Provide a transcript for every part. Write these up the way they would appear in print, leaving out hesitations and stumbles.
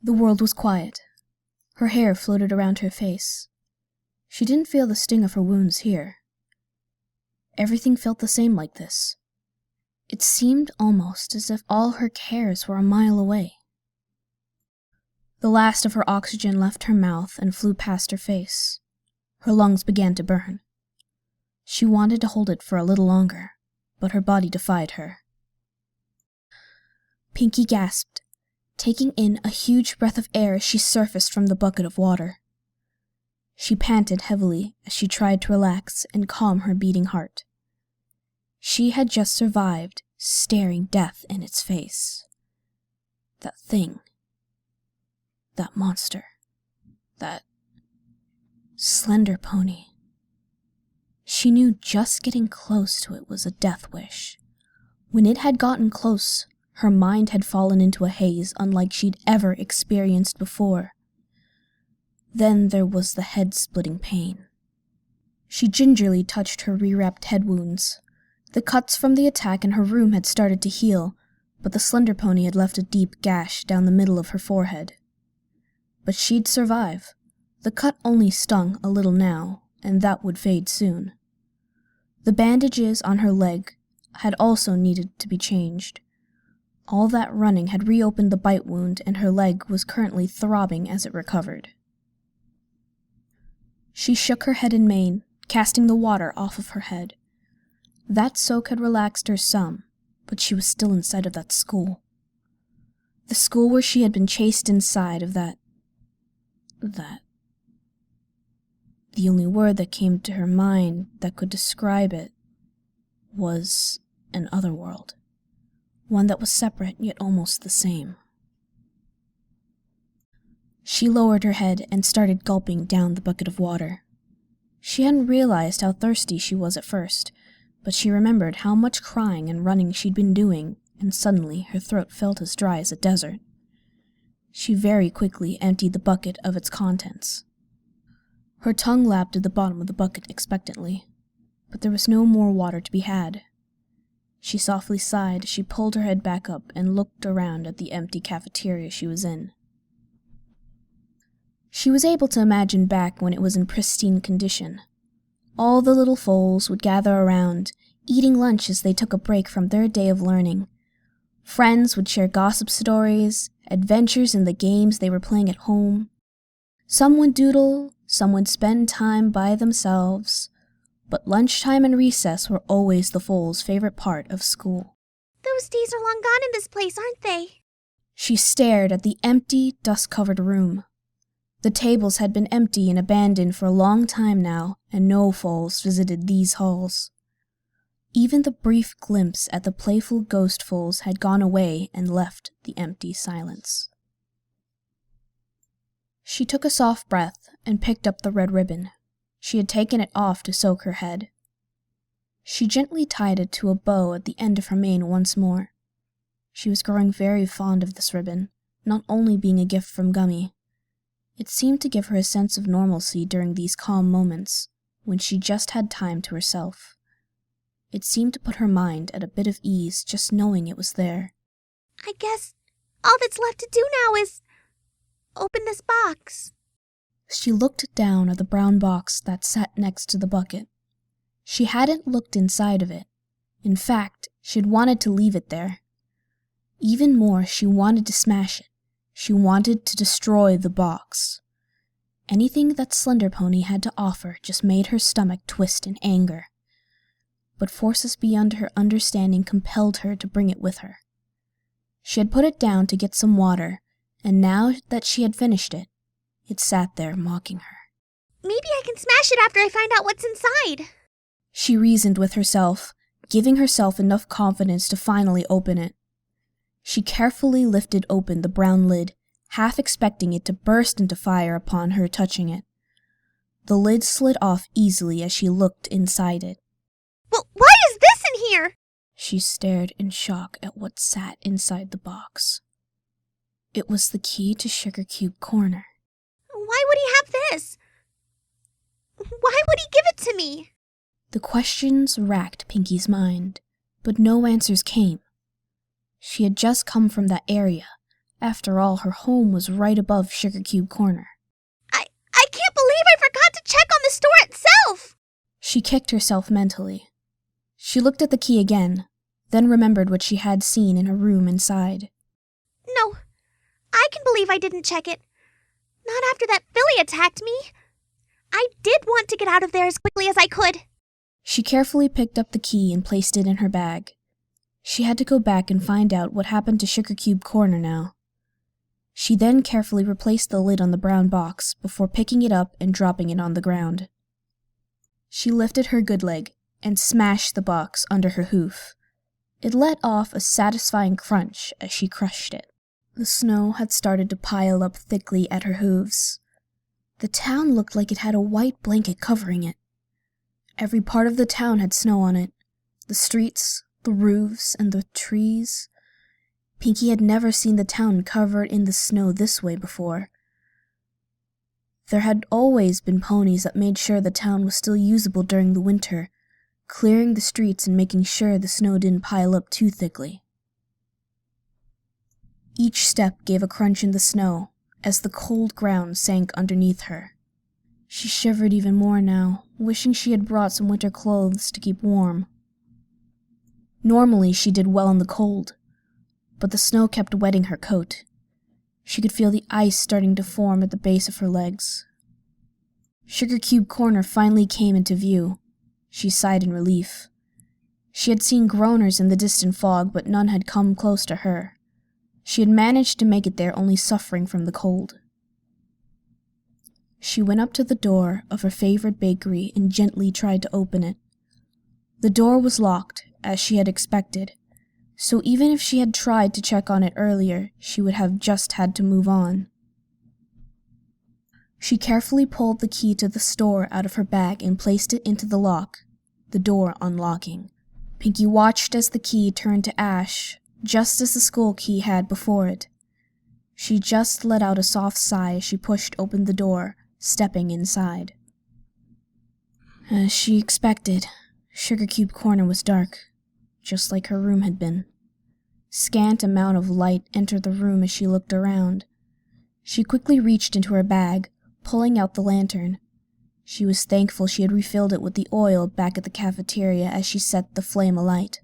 The world was quiet. Her hair floated around her face. She didn't feel the sting of her wounds here. Everything felt the same like this. It seemed almost as if all her cares were a mile away. The last of her oxygen left her mouth and flew past her face. Her lungs began to burn. She wanted to hold it for a little longer, but her body defied her. Pinkie gasped, taking in a huge breath of air as she surfaced from the bucket of water. She panted heavily as she tried to relax and calm her beating heart. She had just survived staring death in its face. That thing. That monster. That slender pony. She knew just getting close to it was a death wish. When it had gotten close, her mind had fallen into a haze unlike she'd ever experienced before. Then there was the head-splitting pain. She gingerly touched her re-wrapped head wounds. The cuts from the attack in her room had started to heal, but the slender pony had left a deep gash down the middle of her forehead. But she'd survive. The cut only stung a little now, and that would fade soon. The bandages on her leg had also needed to be changed. All that running had reopened the bite wound, and her leg was currently throbbing as it recovered. She shook her head in mane, casting the water off of her head. That soak had relaxed her some, but she was still inside of that school. The school where she had been chased inside of that. The only word that came to her mind that could describe it was an other world. One that was separate yet almost the same. She lowered her head and started gulping down the bucket of water. She hadn't realized how thirsty she was at first, but she remembered how much crying and running she'd been doing, and suddenly her throat felt as dry as a desert. She very quickly emptied the bucket of its contents. Her tongue lapped at the bottom of the bucket expectantly, but there was no more water to be had. She softly sighed as she pulled her head back up and looked around at the empty cafeteria she was in. She was able to imagine back when it was in pristine condition. All the little foals would gather around, eating lunch as they took a break from their day of learning. Friends would share gossip stories, adventures in the games they were playing at home. Some would doodle, some would spend time by themselves, but lunchtime and recess were always the foals' favorite part of school. Those days are long gone in this place, aren't they? She stared at the empty, dust-covered room. The tables had been empty and abandoned for a long time now, and no foals visited these halls. Even the brief glimpse at the playful ghost foals had gone away and left the empty silence. She took a soft breath and picked up the red ribbon. She had taken it off to soak her head. She gently tied it to a bow at the end of her mane once more. She was growing very fond of this ribbon, not only being a gift from Gummy. It seemed to give her a sense of normalcy during these calm moments, when she just had time to herself. It seemed to put her mind at a bit of ease just knowing it was there. I guess all that's left to do now is open this box. She looked down at the brown box that sat next to the bucket. She hadn't looked inside of it. In fact, she'd wanted to leave it there. Even more, she wanted to smash it. She wanted to destroy the box. Anything that Slender Pony had to offer just made her stomach twist in anger. But forces beyond her understanding compelled her to bring it with her. She had put it down to get some water, and now that she had finished it, it sat there mocking her. Maybe I can smash it after I find out what's inside. She reasoned with herself, giving herself enough confidence to finally open it. She carefully lifted open the brown lid, half expecting it to burst into fire upon her touching it. The lid slid off easily as she looked inside it. Well, why is this in here? She stared in shock at what sat inside the box. It was the key to Sugar Cube Corner. Why would he have this? Why would he give it to me? The questions racked Pinkie's mind, but no answers came. She had just come from that area, After all, her home was right above Sugar Cube Corner. I can't believe I forgot to check on the store itself! She kicked herself mentally. She looked at the key again, then remembered what she had seen in her room inside. No, I can believe I didn't check it. Not after that filly attacked me. I did want to get out of there as quickly as I could. She carefully picked up the key and placed it in her bag. She had to go back and find out what happened to Sugar Cube Corner now. She then carefully replaced the lid on the brown box before picking it up and dropping it on the ground. She lifted her good leg and smashed the box under her hoof. It let off a satisfying crunch as she crushed it. The snow had started to pile up thickly at her hooves. The town looked like it had a white blanket covering it. Every part of the town had snow on it. The streets, the roofs, and the trees. Pinkie had never seen the town covered in the snow this way before. There had always been ponies that made sure the town was still usable during the winter, clearing the streets and making sure the snow didn't pile up too thickly. Each step gave a crunch in the snow as the cold ground sank underneath her. She shivered even more now, wishing she had brought some winter clothes to keep warm. Normally she did well in the cold, but the snow kept wetting her coat. She could feel the ice starting to form at the base of her legs. Sugar Cube Corner finally came into view. She sighed in relief. She had seen groaners in the distant fog, but none had come close to her. She had managed to make it there only suffering from the cold. She went up to the door of her favorite bakery and gently tried to open it. The door was locked, as she had expected, so even if she had tried to check on it earlier, she would have just had to move on. She carefully pulled the key to the store out of her bag and placed it into the lock, the door unlocking. Pinkie watched as the key turned to ash, just as the school key had before it. She just let out a soft sigh as she pushed open the door, stepping inside. As she expected, Sugar Cube Corner was dark, just like her room had been. Scant amount of light entered the room as she looked around. She quickly reached into her bag, pulling out the lantern. She was thankful she had refilled it with the oil back at the cafeteria as she set the flame alight.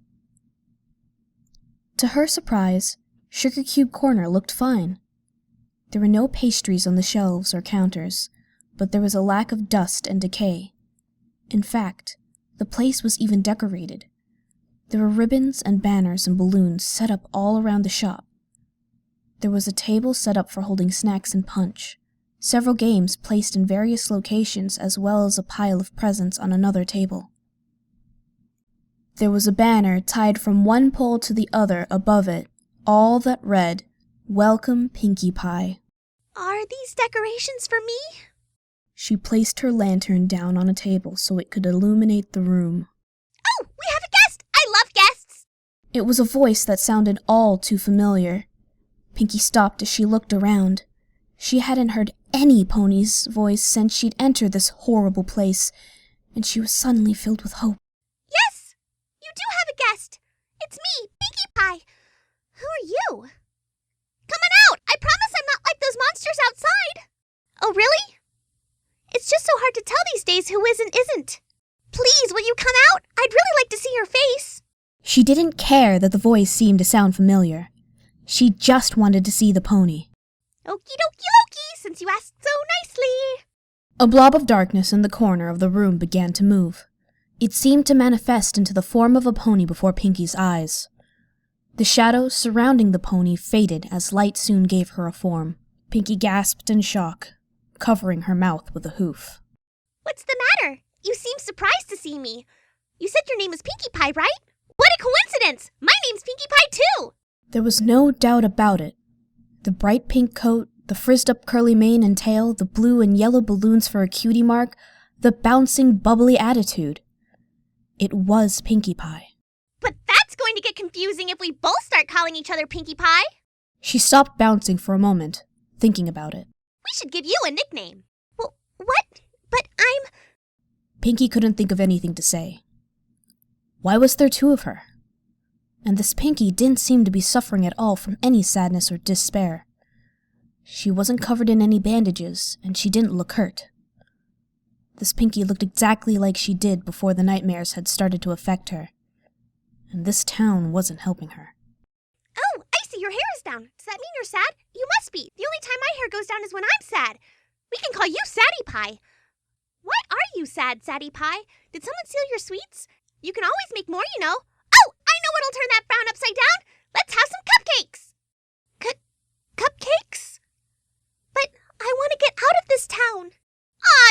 To her surprise, Sugar Cube Corner looked fine. There were no pastries on the shelves or counters, but there was a lack of dust and decay. In fact, the place was even decorated. There were ribbons and banners and balloons set up all around the shop. There was a table set up for holding snacks and punch, several games placed in various locations, as well as a pile of presents on another table. There was a banner tied from one pole to the other above it, all that read, "Welcome, Pinkie Pie." Are these decorations for me? She placed her lantern down on a table so it could illuminate the room. Oh, we have a guest! I love guests! It was a voice that sounded all too familiar. Pinkie stopped as she looked around. She hadn't heard any pony's voice since she'd entered this horrible place, and she was suddenly filled with hope. Yes! You do have a guest! It's me, Pinkie Pie! Who are you? Come on out! I promise I'm not like those monsters outside! Oh, really? It's just so hard to tell these days who is and isn't. Please, will you come out? I'd really like to see your face. She didn't care that the voice seemed to sound familiar. She just wanted to see the pony. Okie dokie Loki, since you asked so nicely. A blob of darkness in the corner of the room began to move. It seemed to manifest into the form of a pony before Pinkie's eyes. The shadows surrounding the pony faded as light soon gave her a form. Pinkie gasped in shock, covering her mouth with a hoof. What's the matter? You seem surprised to see me. You said your name is Pinkie Pie, right? What a coincidence! My name's Pinkie Pie, too! There was no doubt about it. The bright pink coat, the frizzed-up curly mane and tail, the blue and yellow balloons for a cutie mark, the bouncing, bubbly attitude. It was Pinkie Pie. But that's going to get confusing if we both start calling each other Pinkie Pie. She stopped bouncing for a moment, thinking about it. We should give you a nickname. Well, what? But I'm... Pinkie couldn't think of anything to say. Why was there two of her? and this Pinkie didn't seem to be suffering at all from any sadness or despair. She wasn't covered in any bandages, and she didn't look hurt. This Pinkie looked exactly like she did before the nightmares had started to affect her, and this town wasn't helping her. Oh, I see, your hair is down. Does that mean you're sad? You must be. The only time my hair goes down is when I'm sad. We can call you Sadie Pie. Why are you sad, Sadie Pie? Did someone steal your sweets? You can always make more, you know. Oh, I know what'll turn that frown upside down. Let's have some cupcakes. Cupcakes? But I want to get out of this town.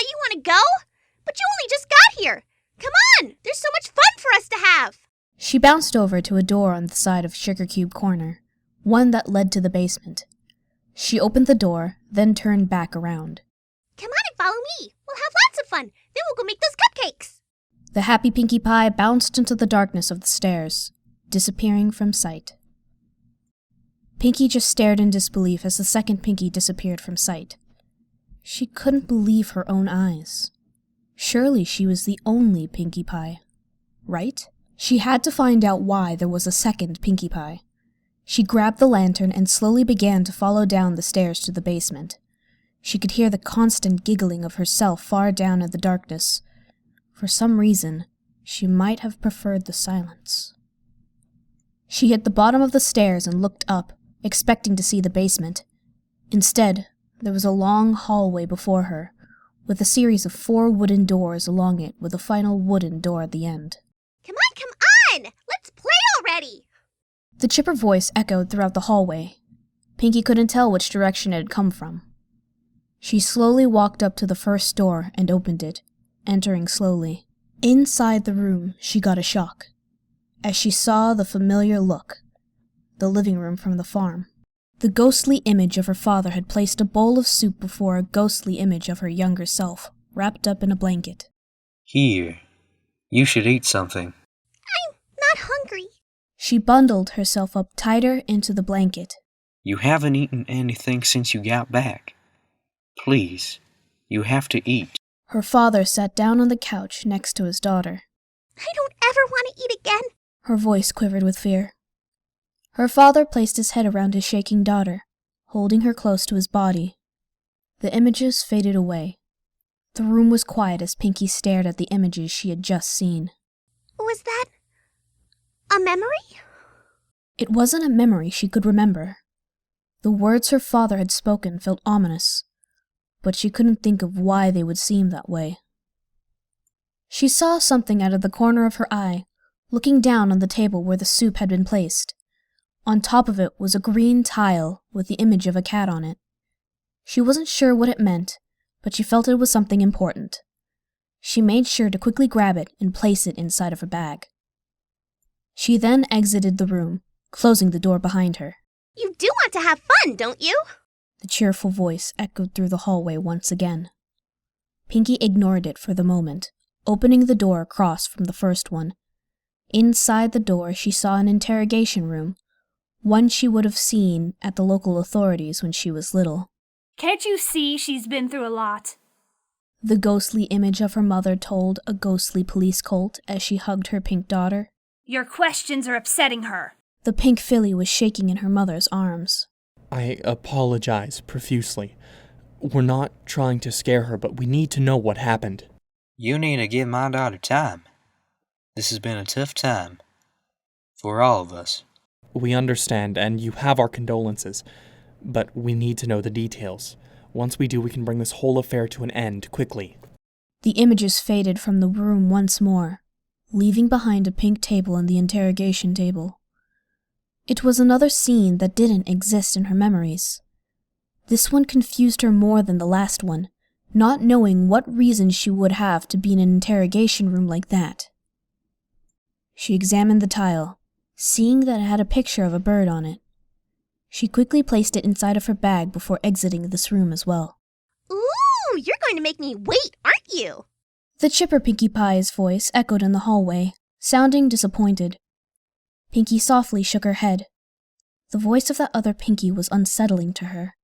You want to go? But you only just got here. Come on, there's so much fun for us to have. She bounced over to a door on the side of Sugar Cube Corner, one that led to the basement. She opened the door, then turned back around. Come on and follow me. We'll have lots of fun. Then we'll go make those cupcakes. The happy Pinkie Pie bounced into the darkness of the stairs, disappearing from sight. Pinkie just stared in disbelief as the second Pinkie disappeared from sight. She couldn't believe her own eyes. Surely she was the only Pinkie Pie, right? She had to find out why there was a second Pinkie Pie. She grabbed the lantern and slowly began to follow down the stairs to the basement. She could hear the constant giggling of herself far down in the darkness. For some reason, she might have preferred the silence. She hit the bottom of the stairs and looked up, expecting to see the basement. Instead, there was a long hallway before her, with a series of 4 wooden doors along it with a final wooden door at the end. Come on! Let's play already! The chipper voice echoed throughout the hallway. Pinkie couldn't tell which direction it had come from. She slowly walked up to the first door and opened it, entering slowly. Inside the room, she got a shock, as she saw the familiar look, the living room from the farm. The ghostly image of her father had placed a bowl of soup before a ghostly image of her younger self, wrapped up in a blanket. Here, you should eat something. I'm not hungry. She bundled herself up tighter into the blanket. You haven't eaten anything since you got back. Please, you have to eat. Her father sat down on the couch next to his daughter. I don't ever want to eat again. Her voice quivered with fear. Her father placed his head around his shaking daughter, holding her close to his body. The images faded away. The room was quiet as Pinkie stared at the images she had just seen. Was that a memory? It wasn't a memory she could remember. The words her father had spoken felt ominous, but she couldn't think of why they would seem that way. She saw something out of the corner of her eye, looking down on the table where the soup had been placed. On top of it was a green tile with the image of a cat on it. She wasn't sure what it meant, but she felt it was something important. She made sure to quickly grab it and place it inside of her bag. She then exited the room, closing the door behind her. You do want to have fun, don't you? The cheerful voice echoed through the hallway once again. Pinkie ignored it for the moment, opening the door across from the first one. Inside the door, she saw an interrogation room, one she would have seen at the local authorities when she was little. Can't you see she's been through a lot? The ghostly image of her mother told a ghostly police Colt as she hugged her pink daughter. Your questions are upsetting her. The pink filly was shaking in her mother's arms. I apologize profusely. We're not trying to scare her, but we need to know what happened. You need to give my daughter time. This has been a tough time. For all of us. We understand, and you have our condolences. But we need to know the details. Once we do, we can bring this whole affair to an end quickly. The images faded from the room once more, leaving behind a pink table and the interrogation table. It was another scene that didn't exist in her memories. This one confused her more than the last one, not knowing what reason she would have to be in an interrogation room like that. She examined the tile, seeing that it had a picture of a bird on it. She quickly placed it inside of her bag before exiting this room as well. Ooh, you're going to make me wait, aren't you? The chipper Pinkie Pie's voice echoed in the hallway, sounding disappointed. Pinkie softly shook her head. The voice of that other Pinkie was unsettling to her.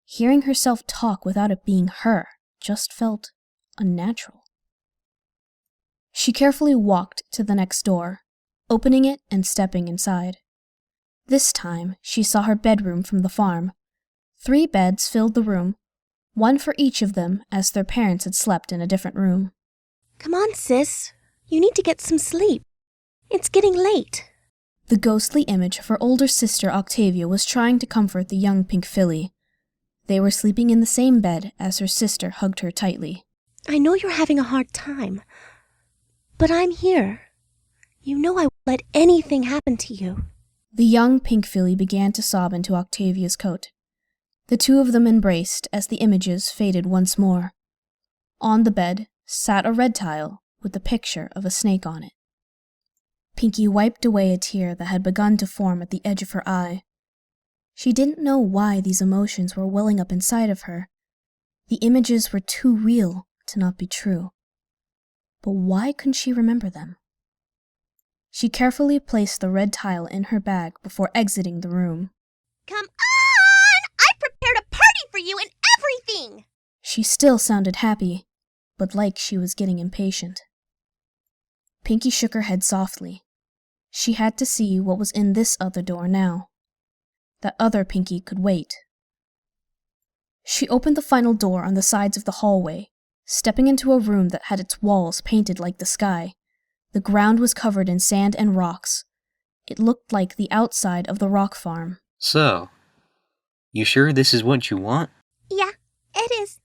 Hearing herself talk without it being her just felt unnatural. She carefully walked to the next door, opening it and stepping inside. This time, she saw her bedroom from the farm. 3 beds filled the room, one for each of them, as their parents had slept in a different room. Come on, sis. You need to get some sleep. It's getting late. The ghostly image of her older sister Octavia was trying to comfort the young pink filly. They were sleeping in the same bed as her sister hugged her tightly. I know you're having a hard time, but I'm here. You know I won't let anything happen to you. The young pink filly began to sob into Octavia's coat. The 2 of them embraced as the images faded once more. On the bed sat a red tile with the picture of a snake on it. Pinkie wiped away a tear that had begun to form at the edge of her eye. She didn't know why these emotions were welling up inside of her. The images were too real to not be true. But why couldn't she remember them? She carefully placed the red tile in her bag before exiting the room. Come on! I prepared a party for you and everything! She still sounded happy, but like she was getting impatient. Pinkie shook her head softly. She had to see what was in this other door now. That other Pinkie could wait. She opened the final door on the sides of the hallway, stepping into a room that had its walls painted like the sky. The ground was covered in sand and rocks. It looked like the outside of the rock farm. So, you sure this is what you want? Yeah, it is.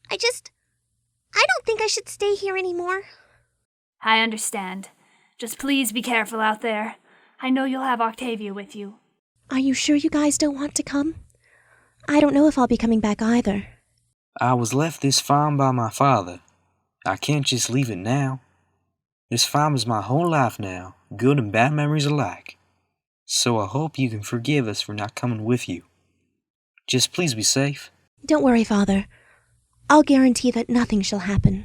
I don't think I should stay here anymore. I understand. Just please be careful out there. I know you'll have Octavia with you. Are you sure you guys don't want to come? I don't know if I'll be coming back either. I was left this farm by my father. I can't just leave it now. This farm is my whole life now, good and bad memories alike. So I hope you can forgive us for not coming with you. Just please be safe. Don't worry, Father. I'll guarantee that nothing shall happen.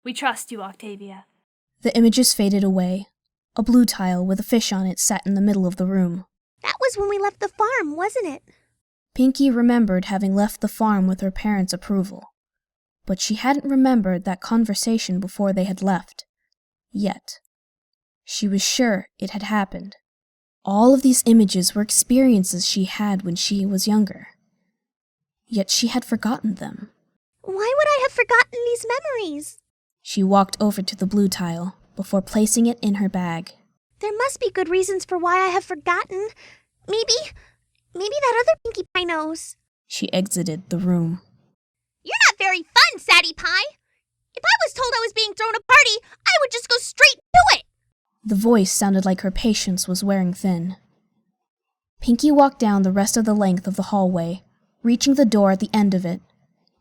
We trust you, Octavia. The images faded away. A blue tile with a fish on it sat in the middle of the room. That was when we left the farm, wasn't it? Pinkie remembered having left the farm with her parents' approval, but she hadn't remembered that conversation before they had left. Yet. She was sure it had happened. All of these images were experiences she had when she was younger. Yet she had forgotten them. Why would I have forgotten these memories? She walked over to the blue tile before placing it in her bag. There must be good reasons for why I have forgotten. Maybe that other Pinkie Pie knows. She exited the room. You're not very fun, Sadie Pie. If I was told I was being thrown a party, I would just go straight to it. The voice sounded like her patience was wearing thin. Pinkie walked down the rest of the length of the hallway, reaching the door at the end of it.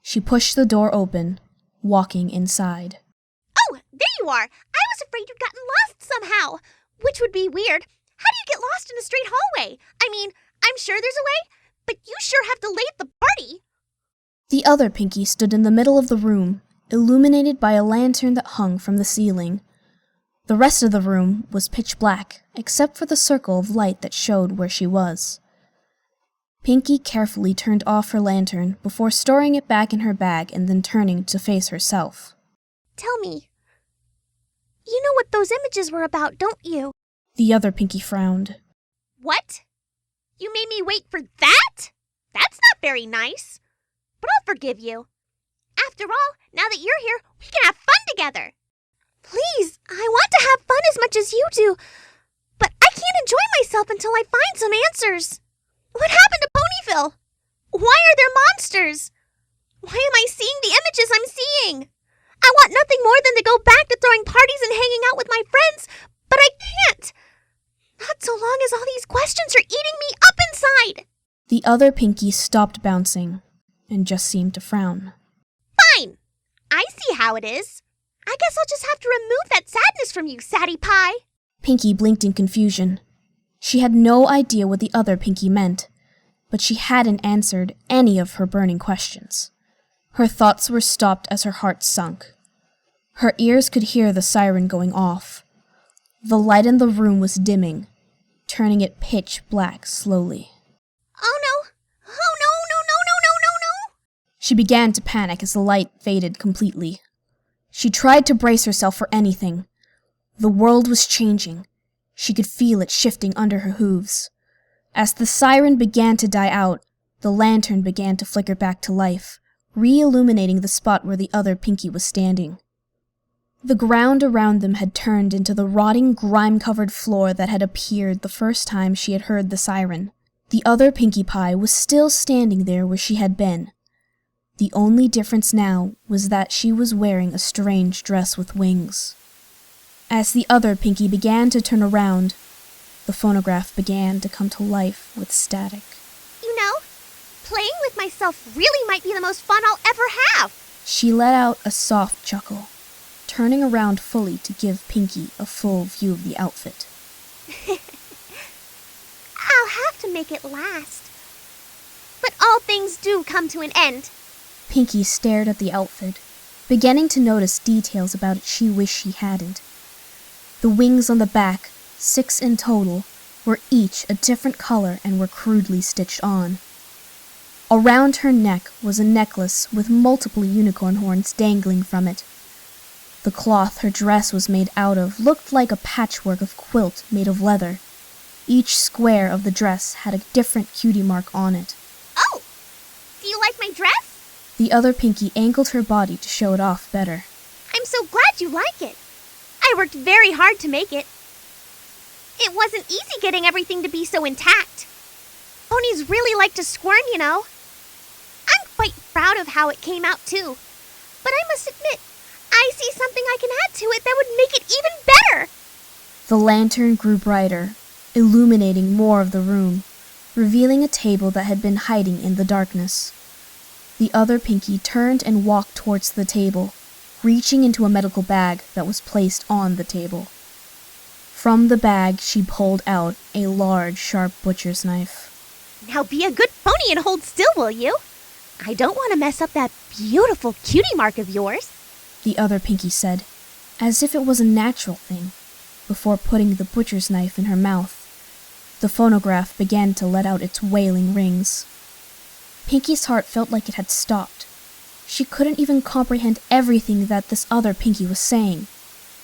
She pushed the door open, walking inside. Oh, there you are. I was afraid you'd gotten lost somehow, which would be weird. How do you get lost in a straight hallway? I mean, I'm sure there's a way, but you sure have to lead the party. The other Pinkie stood in the middle of the room, illuminated by a lantern that hung from the ceiling. The rest of the room was pitch black, except for the circle of light that showed where she was. Pinkie carefully turned off her lantern before storing it back in her bag and then turning to face herself. Tell me, you know what those images were about, don't you? The other Pinkie frowned. What? You made me wait for that? That's not very nice. But I'll forgive you. After all, now that you're here, we can have fun together. Please, I want to have fun as much as you do, but I can't enjoy myself until I find some answers. What happened to Ponyville? Why are there monsters? Why am I seeing the images I'm seeing? I want nothing more than to go back to throwing parties and hanging out with my friends, but I can't. Not so long as all these questions are eating me up inside. The other Pinkie stopped bouncing and just seemed to frown. Fine. I see how it is. I guess I'll just have to remove that sadness from you, Sadie Pie. Pinkie blinked in confusion. She had no idea what the other Pinkie meant, but she hadn't answered any of her burning questions. Her thoughts were stopped as her heart sunk. Her ears could hear the siren going off. The light in the room was dimming, turning it pitch black slowly. Oh no! Oh no, no, no, no, no, no, no! She began to panic as the light faded completely. She tried to brace herself for anything. The world was changing. She could feel it shifting under her hooves. As the siren began to die out, the lantern began to flicker back to life, re-illuminating the spot where the other Pinkie was standing. The ground around them had turned into the rotting, grime-covered floor that had appeared the first time she had heard the siren. The other Pinkie Pie was still standing there where she had been. The only difference now was that she was wearing a strange dress with wings. As the other Pinkie began to turn around, the phonograph began to come to life with static. You know, playing with myself really might be the most fun I'll ever have. She let out a soft chuckle, turning around fully to give Pinkie a full view of the outfit. I'll have to make it last. But all things do come to an end. Pinkie stared at the outfit, beginning to notice details about it she wished she hadn't. The wings on the back, 6 in total, were each a different color and were crudely stitched on. Around her neck was a necklace with multiple unicorn horns dangling from it. The cloth her dress was made out of looked like a patchwork of quilt made of leather. Each square of the dress had a different cutie mark on it. Oh! Do you like my dress? The other Pinkie angled her body to show it off better. I'm so glad you like it. I worked very hard to make it. It wasn't easy getting everything to be so intact. Ponies really like to squirm, you know. I'm quite proud of how it came out, too. But I must admit, I see something I can add to it that would make it even better. The lantern grew brighter, illuminating more of the room, revealing a table that had been hiding in the darkness. The other Pinkie turned and walked towards the table, reaching into a medical bag that was placed on the table. From the bag, she pulled out a large, sharp butcher's knife. Now be a good pony and hold still, will you? I don't want to mess up that beautiful cutie mark of yours. The other Pinkie said, as if it was a natural thing, before putting the butcher's knife in her mouth. The phonograph began to let out its wailing rings. Pinkie's heart felt like it had stopped. She couldn't even comprehend everything that this other Pinkie was saying.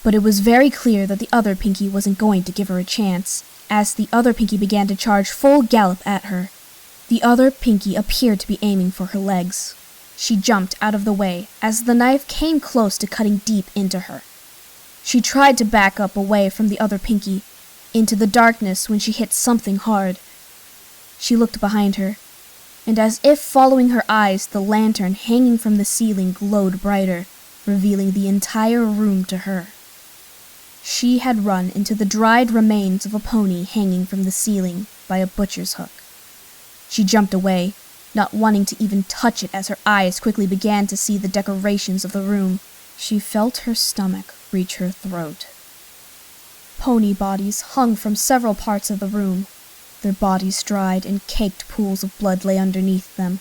But it was very clear that the other Pinkie wasn't going to give her a chance, as the other Pinkie began to charge full gallop at her. The other Pinkie appeared to be aiming for her legs. She jumped out of the way as the knife came close to cutting deep into her. She tried to back up away from the other Pinkie, into the darkness when she hit something hard. She looked behind her, and as if following her eyes, the lantern hanging from the ceiling glowed brighter, revealing the entire room to her. She had run into the dried remains of a pony hanging from the ceiling by a butcher's hook. She jumped away, not wanting to even touch it as her eyes quickly began to see the decorations of the room. She felt her stomach reach her throat. Pony bodies hung from several parts of the room. Their bodies dried and caked pools of blood lay underneath them.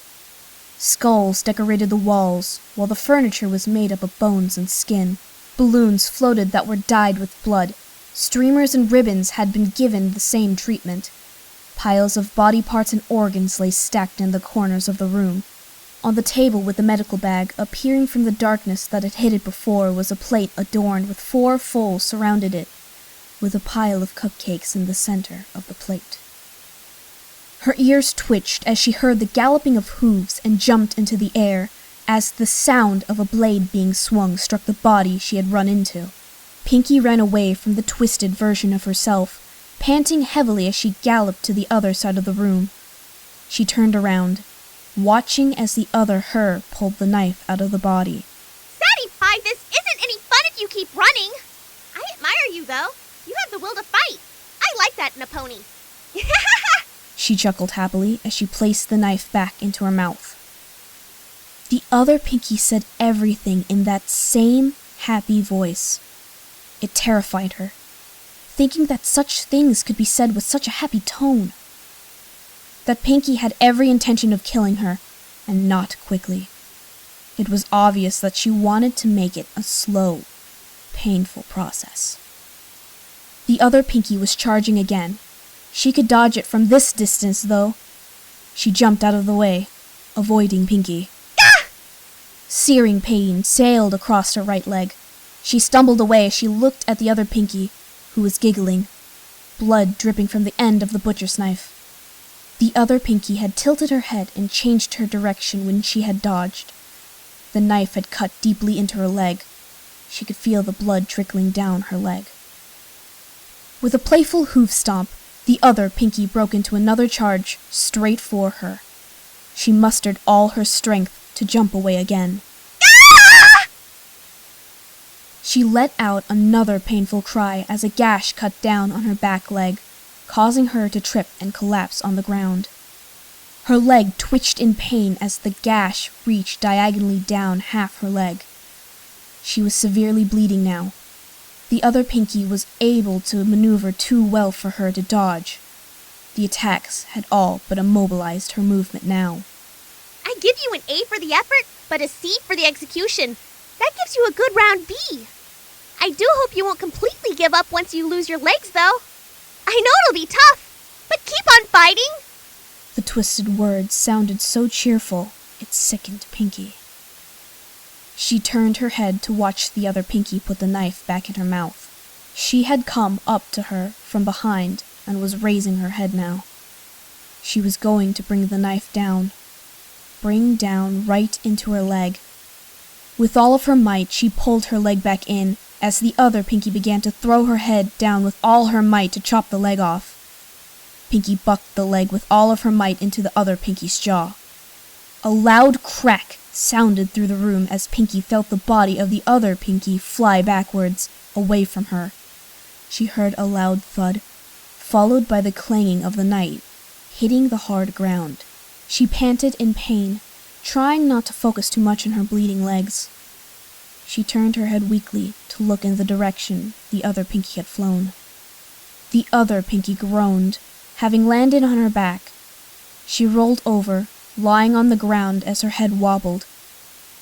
Skulls decorated the walls, while the furniture was made up of bones and skin. Balloons floated that were dyed with blood. Streamers and ribbons had been given the same treatment. Piles of body parts and organs lay stacked in the corners of the room. On the table with the medical bag, appearing from the darkness that had hid it before, was a plate adorned with 4 foals surrounded it, with a pile of cupcakes in the center of the plate. Her ears twitched as she heard the galloping of hooves and jumped into the air as the sound of a blade being swung struck the body she had run into. Pinkie ran away from the twisted version of herself, panting heavily as she galloped to the other side of the room. She turned around, watching as the other her pulled the knife out of the body. Sadie Pie, this isn't any fun if you keep running. I admire you, though. You have the will to fight. I like that in a pony. She chuckled happily as she placed the knife back into her mouth. The other Pinkie said everything in that same happy voice. It terrified her, thinking that such things could be said with such a happy tone. That Pinkie had every intention of killing her, and not quickly. It was obvious that she wanted to make it a slow, painful process. The other Pinkie was charging again. She could dodge it from this distance, though. She jumped out of the way, avoiding Pinkie. Ah! Searing pain sailed across her right leg. She stumbled away as she looked at the other Pinkie, who was giggling. blood dripping from the end of the butcher's knife. The other Pinkie had tilted her head and changed her direction when she had dodged. The knife had cut deeply into her leg. She could feel the blood trickling down her leg. With a playful hoof stomp, the other Pinkie broke into another charge straight for her. She mustered all her strength to jump away again. She let out another painful cry as a gash cut down on her back leg, causing her to trip and collapse on the ground. Her leg twitched in pain as the gash reached diagonally down half her leg. She was severely bleeding now. The other Pinkie was able to maneuver too well for her to dodge. The attacks had all but immobilized her movement now. I give you an A for the effort, but a C for the execution. That gives you a good round B. I do hope you won't completely give up once you lose your legs, though. I know it'll be tough, but keep on fighting. The twisted words sounded so cheerful, it sickened Pinkie. She turned her head to watch the other Pinkie put the knife back in her mouth. She had come up to her from behind and was raising her head now. She was going to bring the knife down. Bring down right into her leg. With all of her might, she pulled her leg back in as the other Pinkie began to throw her head down with all her might to chop the leg off. Pinkie bucked the leg with all of her might into the other Pinkie's jaw. A loud crack sounded through the room as Pinkie felt the body of the other Pinkie fly backwards, away from her. She heard a loud thud, followed by the clanging of the knife, hitting the hard ground. She panted in pain, trying not to focus too much on her bleeding legs. She turned her head weakly to look in the direction the other Pinkie had flown. The other Pinkie groaned, having landed on her back. She rolled over, lying on the ground as her head wobbled.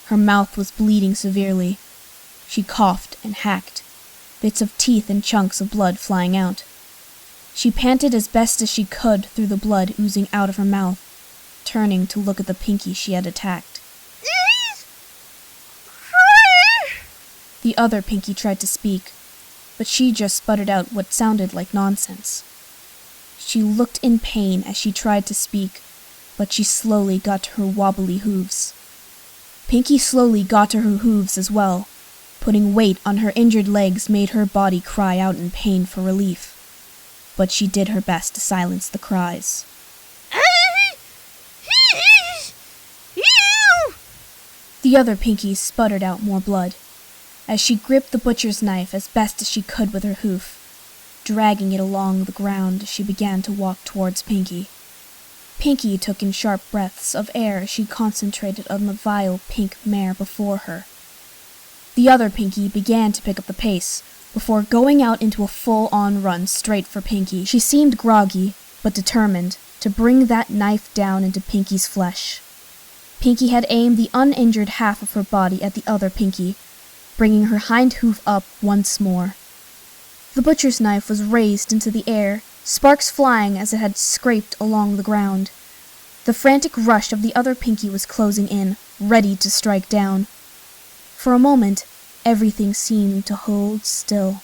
Her mouth was bleeding severely. She coughed and hacked, bits of teeth and chunks of blood flying out. She panted as best as she could through the blood oozing out of her mouth, turning to look at the Pinkie she had attacked. The other Pinkie tried to speak, but she just sputtered out what sounded like nonsense. She looked in pain as she tried to speak, but she slowly got to her wobbly hooves. Pinkie slowly got to her hooves as well. Putting weight on her injured legs made her body cry out in pain for relief. But she did her best to silence the cries. The other Pinkie sputtered out more blood, as she gripped the butcher's knife as best as she could with her hoof. Dragging it along the ground, she began to walk towards Pinkie. Pinkie took in sharp breaths of air as she concentrated on the vile pink mare before her. The other Pinkie began to pick up the pace, before going out into a full-on run straight for Pinkie. She seemed groggy, but determined, to bring that knife down into Pinkie's flesh. Pinkie had aimed the uninjured half of her body at the other Pinkie, bringing her hind hoof up once more. The butcher's knife was raised into the air, sparks flying as it had scraped along the ground. The frantic rush of the other Pinkie was closing in, ready to strike down. For a moment, everything seemed to hold still.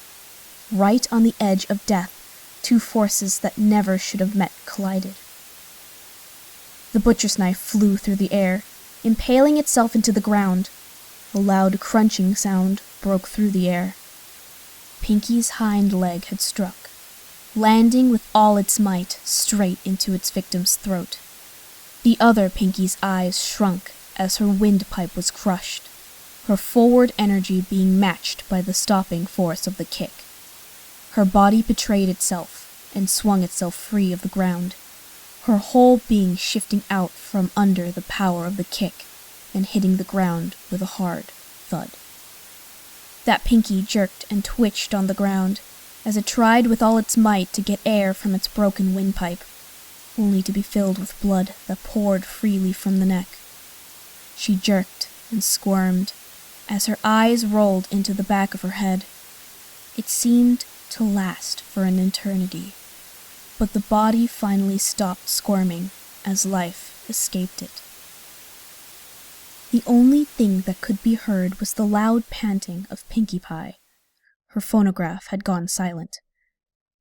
Right on the edge of death, two forces that never should have met collided. The butcher's knife flew through the air, impaling itself into the ground. A loud crunching sound broke through the air. Pinkie's hind leg had struck, landing with all its might straight into its victim's throat. The other Pinkie's eyes shrunk as her windpipe was crushed, her forward energy being matched by the stopping force of the kick. Her body betrayed itself and swung itself free of the ground, her whole being shifting out from under the power of the kick and hitting the ground with a hard thud. That Pinkie jerked and twitched on the ground as it tried with all its might to get air from its broken windpipe, only to be filled with blood that poured freely from the neck. She jerked and squirmed as her eyes rolled into the back of her head. It seemed to last for an eternity, but the body finally stopped squirming as life escaped it. The only thing that could be heard was the loud panting of Pinkie Pie. Her phonograph had gone silent.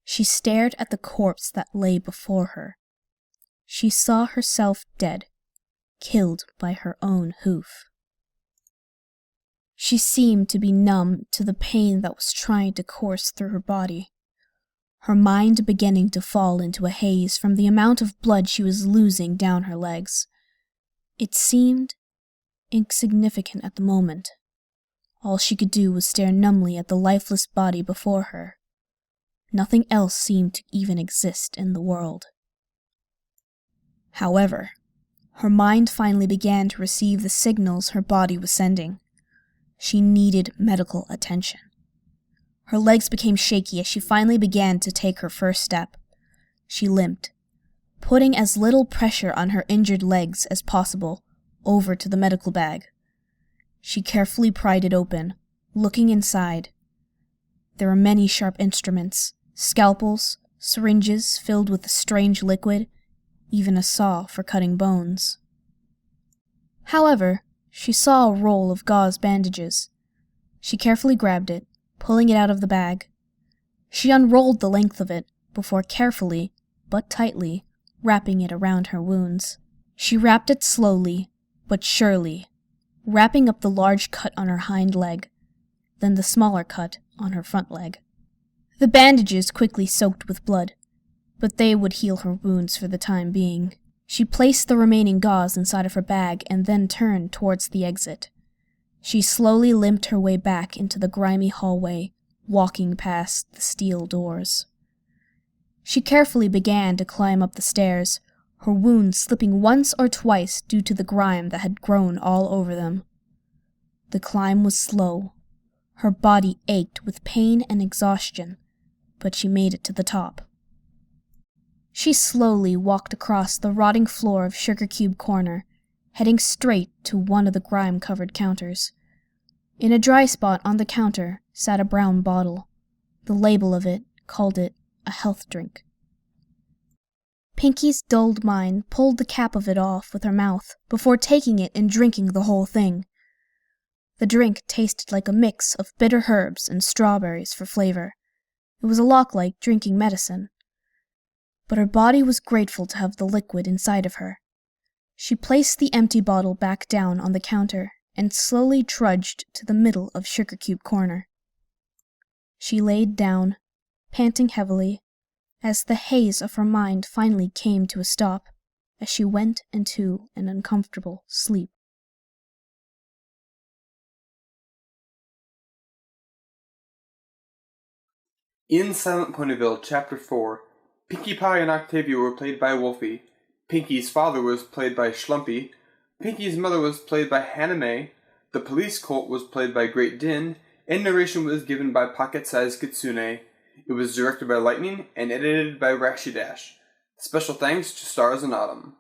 She stared at the corpse that lay before her. She saw herself dead, killed by her own hoof. She seemed to be numb to the pain that was trying to course through her body, her mind beginning to fall into a haze from the amount of blood she was losing down her legs. It seemed insignificant at the moment. All she could do was stare numbly at the lifeless body before her. Nothing else seemed to even exist in the world. However, her mind finally began to receive the signals her body was sending. She needed medical attention. Her legs became shaky as she finally began to take her first step. She limped, putting as little pressure on her injured legs as possible over to the medical bag. She carefully pried it open, looking inside. There were many sharp instruments, scalpels, syringes filled with a strange liquid, even a saw for cutting bones. However, she saw a roll of gauze bandages. She carefully grabbed it, pulling it out of the bag. She unrolled the length of it before carefully, but tightly, wrapping it around her wounds. She wrapped it slowly, but surely, wrapping up the large cut on her hind leg, then the smaller cut on her front leg. The bandages quickly soaked with blood, but they would heal her wounds for the time being. She placed the remaining gauze inside of her bag and then turned towards the exit. She slowly limped her way back into the grimy hallway, walking past the steel doors. She carefully began to climb up the stairs, her wounds slipping once or twice due to the grime that had grown all over them. The climb was slow. Her body ached with pain and exhaustion, but she made it to the top. She slowly walked across the rotting floor of Sugar Cube Corner, heading straight to one of the grime-covered counters. In a dry spot on the counter sat a brown bottle. The label of it called it a health drink. Pinkie's dulled mind pulled the cap of it off with her mouth before taking it and drinking the whole thing. The drink tasted like a mix of bitter herbs and strawberries for flavor. It was a lot like drinking medicine. But her body was grateful to have the liquid inside of her. She placed the empty bottle back down on the counter and slowly trudged to the middle of Sugar Cube Corner. She laid down, panting heavily, as the haze of her mind finally came to a stop as she went into an uncomfortable sleep. In Silent Ponyville, Chapter 4, Pinkie Pie and Octavia were played by Wollffeey. Pinkie's father was played by Chlumpy. Pinkie's mother was played by Hannah Mae. The police Colt was played by Great Dinn, and narration was given by pocket-sized Kitsune. It was directed by Lightning and edited by Raishy. Special thanks to Stars in Autumn.